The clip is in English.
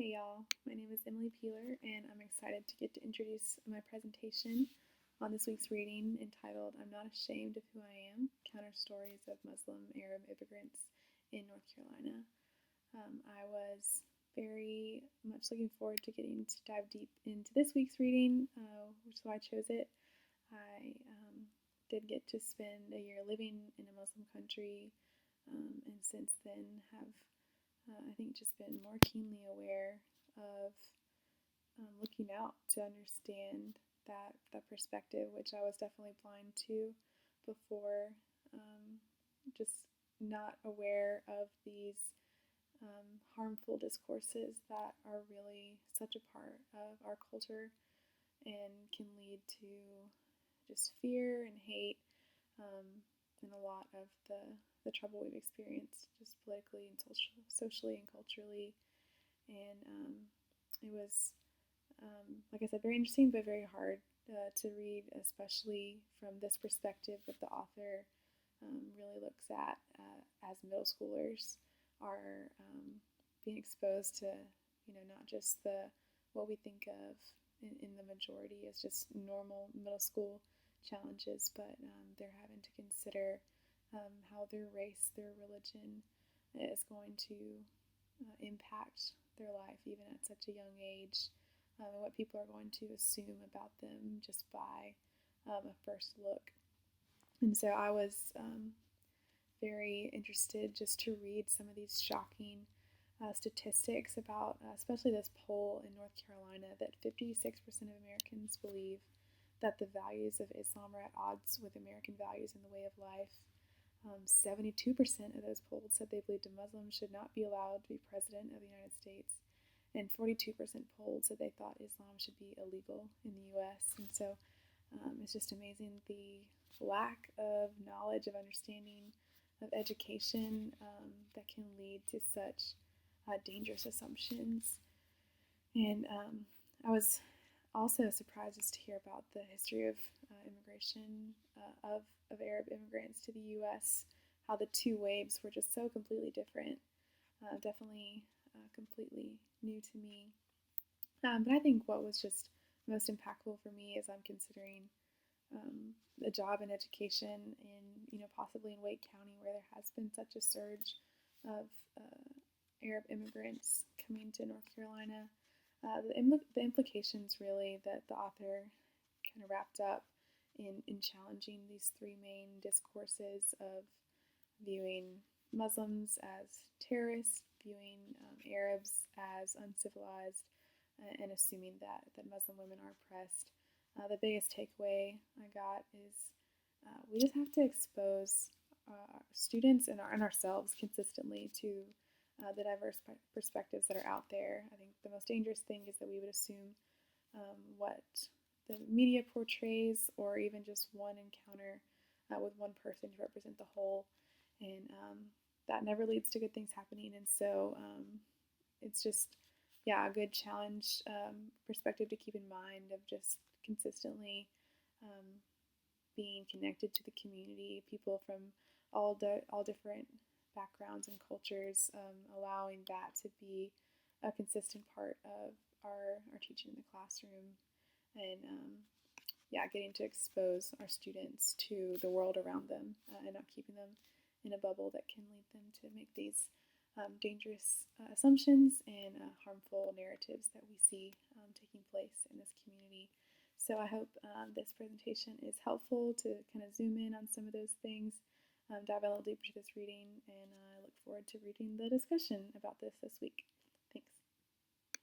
Hey y'all, my name is Emily Peeler, and I'm excited to get to introduce my presentation on this week's reading entitled I'm Not Ashamed of Who I Am, Counter Stories of Muslim Arab Immigrants in North Carolina. I was very much looking forward to getting to dive deep into this week's reading, which is why I chose it. I did get to spend a year living in a Muslim country, and since then have I think just been more keenly aware of looking out to understand that perspective, which I was definitely blind to before, just not aware of these harmful discourses that are really such a part of our culture and can lead to just fear and hate, um, and a lot of the trouble we've experienced just politically and socially and culturally. And it was, like I said, very interesting but very hard to read, especially from this perspective that the author really looks at as middle schoolers are being exposed to, not just what we think of in the majority as just normal middle school challenges, but they're having to consider how their race, their religion is going to impact their life even at such a young age, and what people are going to assume about them just by a first look. And so I was very interested just to read some of these shocking statistics about, especially this poll in North Carolina, that 56% of Americans believe that the values of Islam are at odds with American values in the way of life. 72% of those polled said they believed a Muslim should not be allowed to be president of the United States, and 42% polled said they thought Islam should be illegal in the U.S. And so it's just amazing the lack of knowledge, of understanding, of education that can lead to such dangerous assumptions. And I was also surprised just to hear about the history of immigration of Arab immigrants to the U.S., how the two waves were just so completely different, definitely completely new to me. But I think what was just most impactful for me as I'm considering a job in education in, possibly in Wake County, where there has been such a surge of Arab immigrants coming to North Carolina. The implications really that the author kind of wrapped up in challenging these three main discourses of viewing Muslims as terrorists, viewing Arabs as uncivilized, and assuming that Muslim women are oppressed. The biggest takeaway I got is we just have to expose students and ourselves consistently to the diverse perspectives that are out there. I think the most dangerous thing is that we would assume what the media portrays, or even just one encounter with one person to represent the whole, and that never leads to good things happening. And so it's just, a good challenge perspective to keep in mind, of just consistently being connected to the community, people from all different backgrounds and cultures, allowing that to be a consistent part of our teaching in the classroom, and getting to expose our students to the world around them, and not keeping them in a bubble that can lead them to make these dangerous assumptions and harmful narratives that we see taking place in this community. So I hope this presentation is helpful to kind of zoom in on some of those things, dive a little deeper to this reading, and I look forward to reading the discussion about this week.